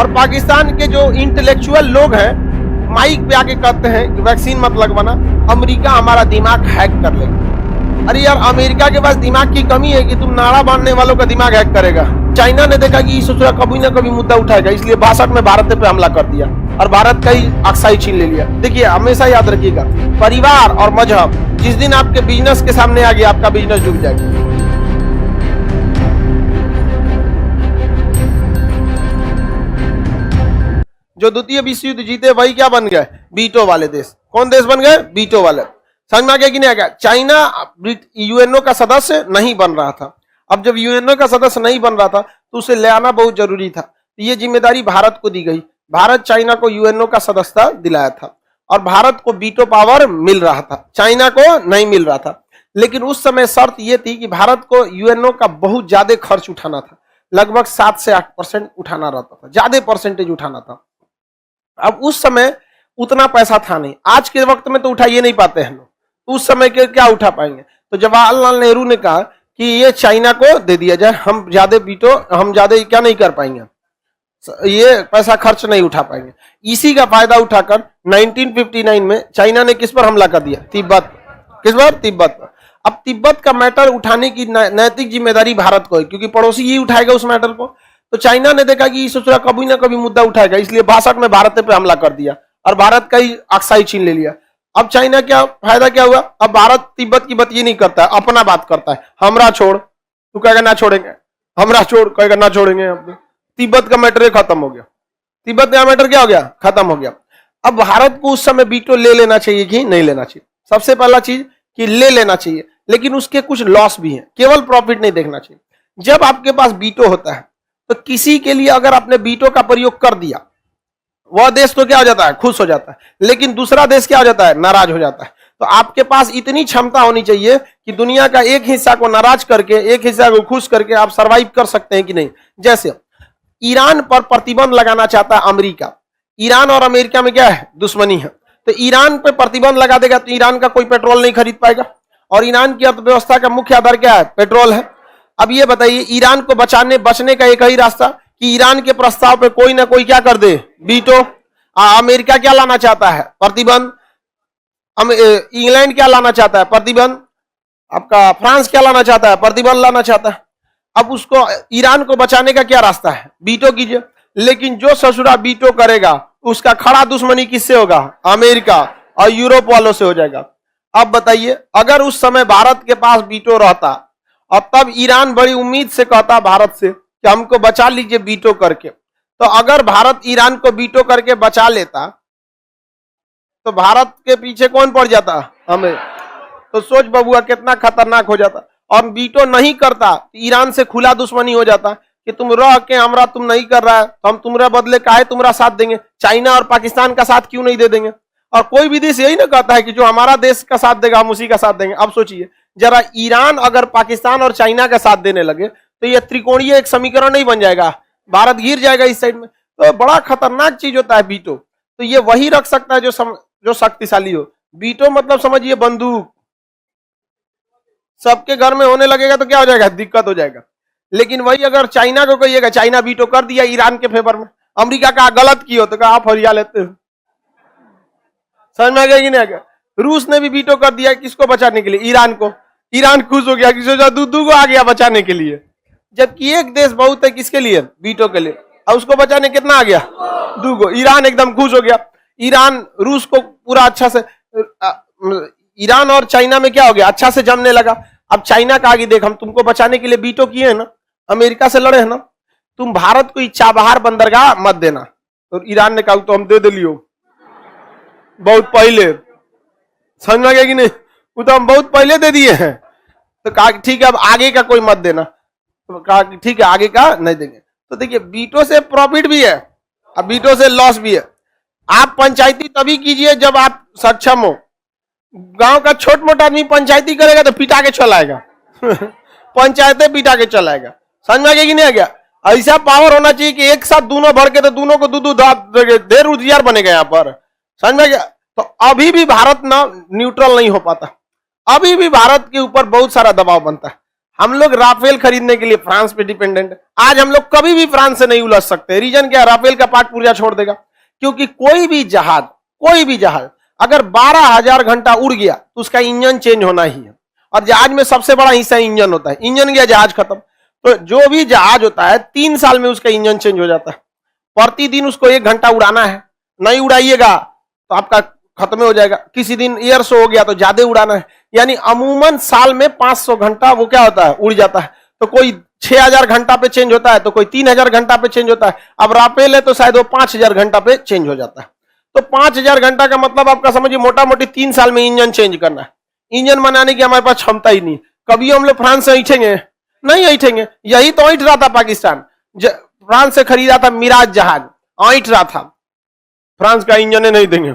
और पाकिस्तान के जो इंटेलेक्चुअल लोग हैं माइक पे आके कहते हैं कि वैक्सीन मत लगवाना, अमेरिका हमारा दिमाग हैक कर लेगा। अरे यार, अमेरिका के पास दिमाग की कमी है कि तुम नारा बांधने वालों का दिमाग हैक करेगा। चाइना ने देखा कि सोचा कभी ना कभी मुद्दा उठाएगा, इसलिए 62 में भारत पे हमला कर दिया और भारत का ही अक्साई छीन ले लिया। देखिए, हमेशा याद रखिएगा, परिवार और मजहब जिस दिन आपके बिजनेस के सामने आ गया, आपका बिजनेस डूब जाएगा। जो द्वितीय विश्व युद्ध जीते वही क्या बन गए? वीटो वाले देश। कौन देश बन गए? वीटो वाले। समझ में आ गया कि नहीं आ गया? चाइना यूएनओ का सदस्य नहीं बन रहा था। अब जब यूएनओ का सदस्य नहीं बन रहा था तो उसे ले आना बहुत जरूरी था। ये जिम्मेदारी भारत को दी गई। भारत चाइना को यूएनओ का सदस्यता दिलाया था और भारत को वीटो पावर मिल रहा था, चाइना को नहीं मिल रहा था। लेकिन उस समय शर्त यह थी कि भारत को यूएनओ का बहुत ज्यादा खर्च उठाना था, लगभग 7 से 8% उठाना रहता था, ज्यादा परसेंटेज उठाना था। अब उस समय उतना पैसा था नहीं, आज के वक्त में तो उठा ये नहीं पाते हैं लोग, उस समय के क्या उठा पाएंगे? तो जवाहरलाल नेहरू ने कहा कि ये चाइना को दे दिया जाए, हम ज्यादा क्या नहीं कर पाएंगे, ये पैसा खर्च नहीं उठा पाएंगे। इसी का फायदा उठाकर 1959 में चाइना ने किस पर हमला कर दिया? तिब्बत। किस पर? तिब्बत पर। अब तिब्बत का मैटर उठाने की नैतिक जिम्मेदारी भारत को है, क्योंकि पड़ोसी ही उठाएगा उस मैटर को। तो चाइना ने देखा कि सोचा कभी ना कभी मुद्दा उठाएगा, इसलिए 62 में भारत पे हमला कर दिया और भारत का ही अक्साई छीन ले लिया। अब चाइना क्या फायदा क्या हुआ? अब भारत तिब्बत की बात ये नहीं करता है, अपना बात करता है। हमरा छोड़, तू कहेगा ना छोड़ेंगे, हमरा छोड़ कहेगा ना छोड़ेंगे। अब तिब्बत का मैटर खत्म हो गया, तिब्बत का मैटर क्या हो गया? खत्म हो गया। अब भारत को उस समय वीटो ले लेना चाहिए कि नहीं लेना चाहिए? सबसे पहला चीज कि ले लेना चाहिए, लेकिन उसके कुछ लॉस भी हैं, केवल प्रॉफिट नहीं देखना चाहिए। जब आपके पास वीटो होता है तो किसी के लिए अगर आपने वीटो का प्रयोग कर दिया, वह देश तो क्या हो जाता है? खुश हो जाता है, लेकिन दूसरा देश क्या हो जाता है? नाराज हो जाता है। तो आपके पास इतनी क्षमता होनी चाहिए कि दुनिया का एक हिस्सा को नाराज करके एक हिस्सा को खुश करके आप सरवाइव कर सकते हैं कि नहीं। जैसे ईरान पर प्रतिबंध लगाना चाहता है अमेरिका, ईरान और अमेरिका में क्या है? दुश्मनी है। तो ईरान पे प्रतिबंध लगा देगा तो ईरान का कोई पेट्रोल नहीं खरीद पाएगा, और ईरान की अर्थव्यवस्था का मुख्य आधार क्या है? पेट्रोल है। अब ये बताइए, ईरान को बचने का एक ही रास्ता कि ईरान के प्रस्ताव पे कोई ना कोई क्या कर दे? वीटो। अमेरिका क्या लाना चाहता है? प्रतिबंध। इंग्लैंड क्या लाना चाहता है? प्रतिबंध। आपका फ्रांस क्या लाना चाहता है? प्रतिबंध लाना चाहता है। अब उसको ईरान को बचाने का क्या रास्ता है? वीटो कीजिए। लेकिन जो ससुरा वीटो करेगा उसका खड़ा दुश्मनी किससे होगा? अमेरिका और यूरोप वालों से हो जाएगा। अब बताइए, अगर उस समय भारत के पास वीटो रहता और तब ईरान बड़ी उम्मीद से कहता भारत से कि हमको बचा लीजिए वीटो करके, तो अगर भारत ईरान को वीटो करके बचा लेता तो भारत के पीछे कौन पड़ जाता? हमें। तो सोच बबुआ कितना खतरनाक हो जाता। और वीटो नहीं करता, ईरान से खुला दुश्मनी हो जाता कि तुम रह के हमरा तुम नहीं कर रहा है तो हम तुम्हारे बदले काहे तुम्हारा साथ देंगे? चाइना और पाकिस्तान का साथ क्यों नहीं दे देंगे? और कोई भी देश यही ना कहता है कि जो हमारा देश का साथ देगा हम उसी का साथ देंगे। अब सोचिए जरा, ईरान अगर पाकिस्तान और चाइना का साथ देने लगे तो ये त्रिकोणीय एक समीकरण नहीं बन जाएगा, भारत गिर जाएगा इस साइड में। तो बड़ा खतरनाक चीज होता है वीटो। तो ये वही रख सकता है जो शक्तिशाली हो। वीटो मतलब समझिए बंदूक। सबके घर में होने लगेगा तो क्या हो जाएगा? दिक्कत हो जाएगा। लेकिन वही अगर चाइना को कहिएगा चाइना वीटो कर दिया ईरान के फेवर में, अमेरिका का गलत किया तो कहा आप हरिया लेते हो। समझ में आ गया कि नहीं आ गया? रूस ने भी वीटो कर दिया, किसको बचाने के लिए? ईरान को। ईरान खुश हो गया कि सोचा दूधू को आ गया बचाने के लिए, जबकि एक देश बहुत है किसके लिए? वीटो के लिए। और उसको बचाने कितना आ गया? 2 ईरान एकदम खुश हो गया। ईरान रूस को पूरा अच्छा से, ईरान और चाइना में क्या हो गया? अच्छा से जमने लगा। अब चाइना का आगे देख, हम तुमको बचाने के लिए वीटो किए हैं ना, अमेरिका से लड़े हैं ना, तुम भारत को चाबहार बंदरगाह मत देना। तो ईरान ने कहा तो हम दे दिलियो बहुत पहले। समझ में गया कि नहीं? वो तो हम बहुत पहले दे दिए हैं। तो कहा ठीक है अब आगे का कोई मत देना। तो कहा ठीक है आगे का नहीं देंगे। तो देखिए, वीटो से प्रॉफिट भी है और वीटो से लॉस भी है। आप पंचायती तभी कीजिए जब आप सक्षम हो। गांव का छोट मोटा आदमी पंचायती करेगा तो पिटा के चलाएगा पंचायतें पिटा के चलाएगा। समझ में आ गया कि नहीं आ गया? ऐसा पावर होना चाहिए कि एक साथ दोनों भर के तो दोनों को दूध देर उजियार बनेगा यहाँ पर। समझ में आ गया? तो अभी भी भारत ना न्यूट्रल नहीं हो पाता, अभी भी भारत के ऊपर बहुत सारा दबाव बनता है। हम लोग राफेल खरीदने के लिए फ्रांस पे डिपेंडेंट है। आज हम लोग कभी भी फ्रांस से नहीं उलझ सकते। रीजन क्या है? राफेल का पार्ट पुर्जा छोड़ देगा। क्योंकि कोई भी जहाज अगर 12,000 घंटा उड़ गया तो उसका इंजन चेंज होना ही है। और जहाज में सबसे बड़ा हिस्सा इंजन होता है। इंजन गया, जहाज खत्म। तो जो भी जहाज होता है 3 साल में उसका इंजन चेंज हो जाता है। प्रतिदिन उसको 1 घंटा उड़ाना है। नहीं उड़ाइएगा तो आपका खत्म हो जाएगा। किसी दिन एयर शो हो गया तो ज्यादा उड़ाना है। यानी अमूमन साल में 500 घंटा वो क्या होता है? उड़ जाता है। तो कोई 6,000 घंटा पे चेंज होता है, तो कोई 3,000 घंटा पे चेंज होता है। अब राफेल है तो शायद वो 5,000 घंटा पे चेंज हो जाता है। तो 5,000 घंटा का मतलब आपका समझिए मोटा मोटी 3 साल में इंजन चेंज करना है। इंजन बनाने की हमारे पास क्षमता ही नहीं। कभी हम लोग फ्रांस से ऐठेंगे? नहीं ऐठेंगे। यही तो ऐठ रहा था पाकिस्तान। फ्रांस से खरीदा था मिराज जहाज, ऐठ रहा था फ्रांस का इंजन नहीं देंगे।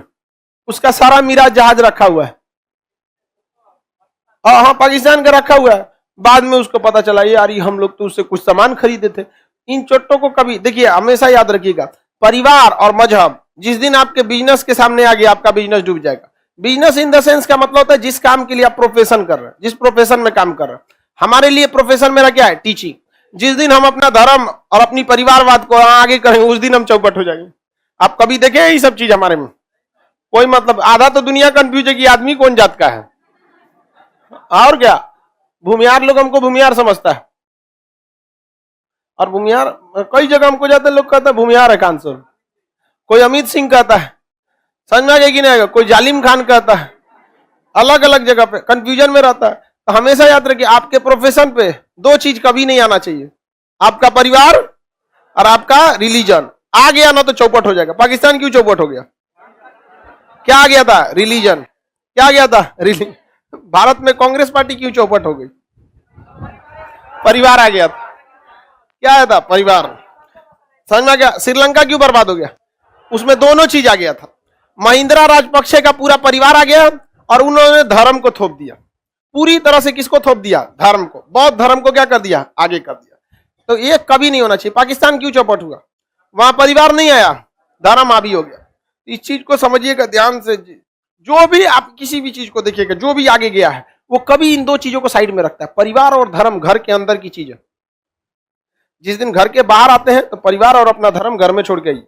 उसका सारा मिराज जहाज रखा हुआ है। हाँ, पाकिस्तान का रखा हुआ है। बाद में उसको पता चला यार हम लोग तो उससे कुछ सामान खरीदे थे। इन चोटों को कभी देखिए, हमेशा याद रखिएगा, परिवार और मजहब जिस दिन आपके बिजनेस के सामने आ गया, आपका बिजनेस डूब जाएगा। बिजनेस इन द सेंस का मतलब होता है जिस काम के लिए आप प्रोफेशन कर रहे हैं, जिस प्रोफेशन में काम कर रहे हैं। हमारे लिए प्रोफेशन मेरा क्या है? टीचिंग। जिस दिन हम अपना धर्म और अपनी परिवारवाद को आगे करेंगे उस दिन हम चौपट हो जाएंगे। आप कभी देखें ये सब चीज हमारे में कोई मतलब? आधा तो दुनिया कंफ्यूज है कि आदमी कौन जात का है। और क्या, भूमियार लोग हमको भूमियार समझता है। और भूमियार कई जगह हमको जाते लोग कहते हैं भूमियार है कांसुर। कोई अमित सिंह कहता है, समझ में आ गया कि नहीं आएगा? कोई जालिम खान कहता है। अलग अलग जगह पे कंफ्यूजन में रहता है। तो हमेशा याद रखिए, आपके प्रोफेशन पे 2 चीज कभी नहीं आना चाहिए, आपका परिवार और आपका रिलीजन। आ गया ना तो चौपट हो जाएगा। पाकिस्तान क्यों चौपट हो गया? क्या आ गया था? रिलीजन। क्या आ गया था? रिलीजन। भारत में कांग्रेस पार्टी क्यों चौपट हो गई? परिवार आ गया था। क्या आया था? परिवार। समझ में आ गया? श्रीलंका क्यों बर्बाद हो गया? उसमें दोनों चीज आ गया था। महिंद्रा राजपक्षे का पूरा परिवार आ गया और उन्होंने धर्म को थोप दिया। पूरी तरह से किसको थोप दिया? धर्म को। बौद्ध धर्म को क्या कर दिया? आगे कर दिया। तो ये कभी नहीं होना चाहिए। पाकिस्तान क्यों चौपट हुआ? वहां परिवार नहीं आया, धर्म हावी हो गया। इस चीज को समझिएगा ध्यान से। जो भी आप किसी भी चीज को देखिएगा, जो भी आगे गया है वो कभी इन 2 चीजों को साइड में रखता है। परिवार और धर्म घर के अंदर की चीज है। जिस दिन घर के बाहर आते हैं तो परिवार और अपना धर्म घर में छोड़ के आइए।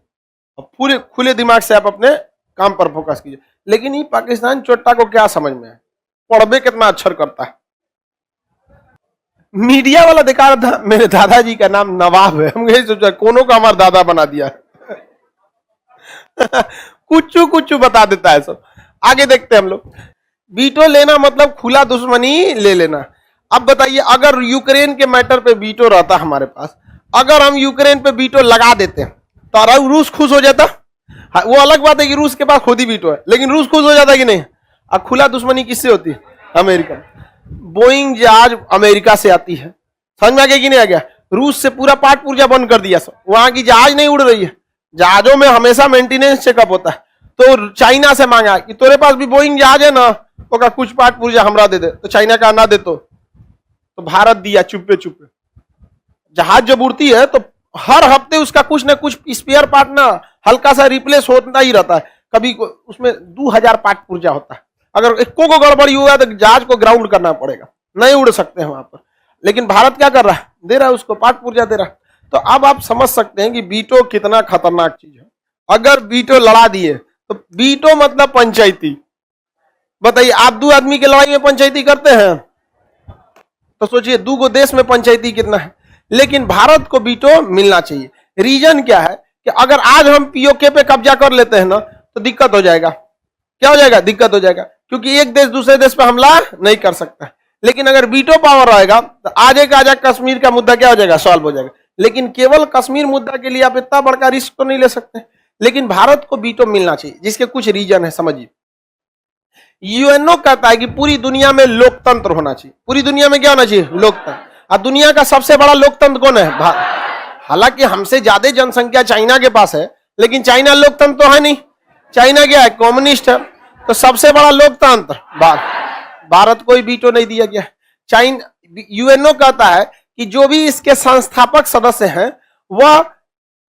पूरे खुले दिमाग से आप अपने काम पर फोकस कीजिए। लेकिन ये पाकिस्तान चोट्टा को क्या समझ में है? पढ़बे कितना अक्षर करता है। मीडिया वाला दिखा रहा था मेरे दादाजी का नाम नवाब है। हम यही सोचा कोनो का हमारा दादा बना दिया कुछ बता देता है सब। आगे देखते हैं हम लोग। वीटो लेना मतलब खुला दुश्मनी ले लेना। अब बताइए, अगर यूक्रेन के मैटर पे वीटो रहता हमारे पास, अगर हम यूक्रेन पे वीटो लगा देते तो रूस खुश हो जाता? वो अलग बात है कि रूस के पास खुद ही वीटो है, लेकिन रूस खुश हो जाता कि नहीं? अब खुला दुश्मनी किससे होती है? अमेरिका। बोइंग जहाज अमेरिका से आती है। समझ में आ गया कि नहीं आ गया? रूस से पूरा पार्ट पुर्जा बंद कर दिया सब। वहां की जहाज नहीं उड़ रही है। जहाजों में हमेशा मेंटेनेंस चेकअप होता है। तो चाइना से मांगा कि तेरे पास भी बोइंग जहाज है ना, तो कुछ पार्ट पुर्जा हमरा दे दे। तो चाइना का ना दे तो भारत दिया चुप्पे चुप्पे। जहाज जब उड़ती है तो हर हफ्ते उसका कुछ ना कुछ स्पेयर पार्ट ना हल्का सा रिप्लेस होता ही रहता है। कभी उसमें 2000 पार्ट पुर्जा होता है। अगर एक को गड़बड़ी हुआ तो जहाज को ग्राउंड करना पड़ेगा, नहीं उड़ सकते हैं वहां पर। लेकिन भारत क्या कर रहा है? दे रहा है उसको, पार्ट पुर्जा दे रहा है। तो अब आप समझ सकते हैं कि वीटो कितना खतरनाक चीज है। अगर वीटो लड़ा दिए तो वीटो मतलब पंचायती। बताइए, आप 2 आदमी के लड़ाई में पंचायती करते हैं तो सोचिए 2 देश में पंचायती कितना है। लेकिन भारत को वीटो मिलना चाहिए। रीजन क्या है कि अगर आज हम पीओके पे कब्जा कर लेते हैं ना तो दिक्कत हो जाएगा। क्या हो जाएगा? दिक्कत हो जाएगा। क्योंकि एक देश दूसरे देश पे हमला नहीं कर सकता। लेकिन अगर वीटो पावर रहेगा तो आज कश्मीर का मुद्दा क्या हो जाएगा? सॉल्व हो जाएगा। लेकिन केवल कश्मीर मुद्दा के लिए आप इतना बड़का रिस्क तो नहीं ले सकते। लेकिन भारत को वीटो मिलना चाहिए, जिसके कुछ रीजन है। समझिए, यूएनओ कहता है कि पूरी दुनिया में लोकतंत्र होना चाहिए। पूरी दुनिया में क्या होना चाहिए? लोकतंत्र। और दुनिया का सबसे बड़ा लोकतंत्र कौन है? हालांकि हमसे ज्यादा जनसंख्या चाइना के पास है, लेकिन चाइना लोकतंत्र तो है नहीं। चाइना क्या है? कम्युनिस्ट है। तो सबसे बड़ा लोकतंत्र भारत को वीटो नहीं दिया गया। चाइना यूएनओ कहता है कि जो भी इसके संस्थापक सदस्य हैं वह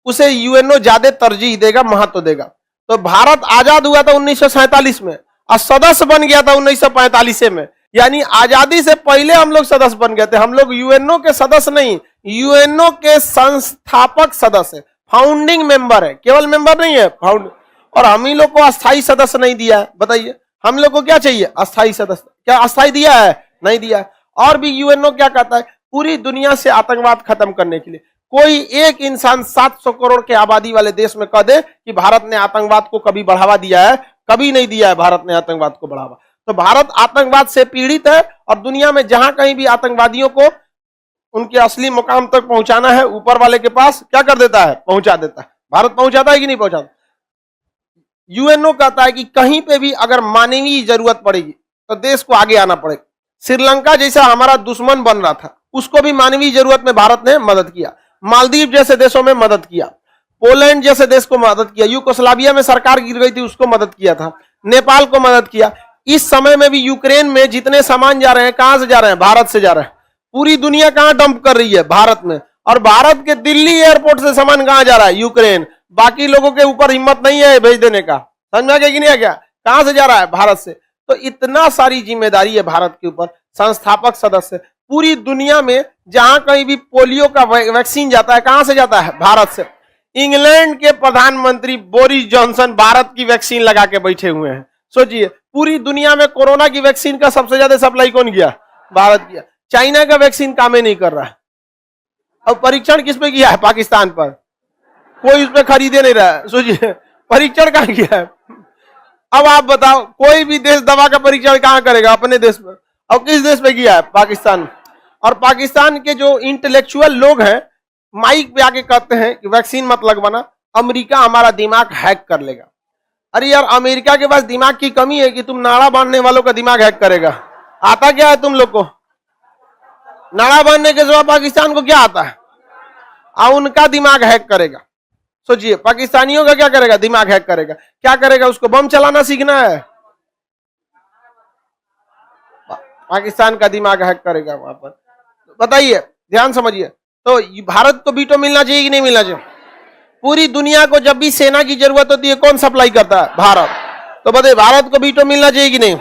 उसे यूएनओ ज्यादा तरजीह देगा, महत्व देगा। तो भारत आजाद हुआ था 1947 में और सदस्य बन गया था 1945 में। यानी आजादी से पहले हम लोग सदस्य बन गए थे। हम लोग यूएनओ के सदस्य नहीं, यूएनओ के संस्थापक सदस्य, फाउंडिंग मेंबर है, केवल मेंबर नहीं है, फाउंड। और हम ही लोग को अस्थाई सदस्य नहीं दिया है। बताइए हम लोग को क्या चाहिए? अस्थाई सदस्य। क्या अस्थाई दिया है? नहीं दिया है। और भी यूएनओ क्या कहता है? पूरी दुनिया से आतंकवाद खत्म करने के लिए कोई एक इंसान 700 करोड़ के आबादी वाले देश में कह दे कि भारत ने आतंकवाद को कभी बढ़ावा दिया है, कभी नहीं दिया है भारत ने आतंकवाद को बढ़ावा। तो भारत आतंकवाद से पीड़ित है और दुनिया में जहां कहीं भी आतंकवादियों को उनके असली मुकाम तक पहुंचाना है, ऊपर वाले के पास क्या कर देता है? पहुंचा देता है। भारत पहुंचाता है कि नहीं पहुंचाता? यूएनओ कहता है कि कहीं पे भी अगर मानवीय जरूरत पड़ेगी तो देश को आगे आना पड़ेगा। श्रीलंका जैसा हमारा दुश्मन बन रहा था, उसको भी मानवीय जरूरत में भारत ने मदद किया। मालदीव जैसे देशों में मदद किया, पोलैंड जैसे देश को मदद किया, यूगोस्लाविया में सरकार गिर गई थी उसको मदद किया था, नेपाल को मदद किया। इस समय में भी यूक्रेन में जितने सामान जा रहे हैं, कहां से जा रहे हैं? भारत से जा रहे हैं। पूरी दुनिया कहां डंप कर रही है? भारत में। और भारत के दिल्ली एयरपोर्ट से सामान कहां जा रहा है? यूक्रेन। बाकी लोगों के ऊपर हिम्मत नहीं है भेज देने का। समझ में आ गया कि नहीं आ गया? कहां से जा रहा है? भारत से। तो इतना सारी जिम्मेदारी है भारत के ऊपर। संस्थापक सदस्य पूरी दुनिया में जहां कहीं भी पोलियो का वैक्सीन जाता है, कहां से जाता है? भारत से। इंग्लैंड के प्रधानमंत्री बोरिस जॉनसन भारत की वैक्सीन लगा के बैठे हुए हैं। सोचिए पूरी दुनिया में कोरोना की वैक्सीन का सबसे ज्यादा सप्लाई कौन किया? भारत किया। चाइना का वैक्सीन काम ही नहीं कर रहा है। अब परीक्षण किस पे किया है? पाकिस्तान पर। कोई उस पर खरीदे नहीं रहा है। सोचिए परीक्षण कहां किया है? अब आप बताओ, कोई भी देश दवा का परीक्षण कहां करेगा? अपने देश में। और किस देश पे किया है? पाकिस्तान। और पाकिस्तान के जो इंटेलेक्चुअल लोग हैं माइक पे आके कहते हैं कि वैक्सीन मत लगवाना, अमेरिका हमारा दिमाग हैक कर लेगा। अरे यार, अमेरिका के पास दिमाग की कमी है कि तुम नाड़ा बांधने वालों का दिमाग हैक करेगा? आता क्या है तुम लोग को? नाड़ा बांधने के सिवा पाकिस्तान को क्या आता है? उनका दिमाग हैक करेगा। सोचिए पाकिस्तानियों का क्या करेगा? दिमाग हैक करेगा। क्या करेगा? उसको बम चलाना सीखना है, पाकिस्तान का दिमाग हैक करेगा वहां पर। बताइए, ध्यान समझिए। तो भारत को वीटो मिलना चाहिए कि नहीं मिलना चाहिए? पूरी दुनिया को जब भी सेना की जरूरत होती है कौन सप्लाई करता है? भारत। तो बताइए भारत को वीटो मिलना चाहिए कि नहीं?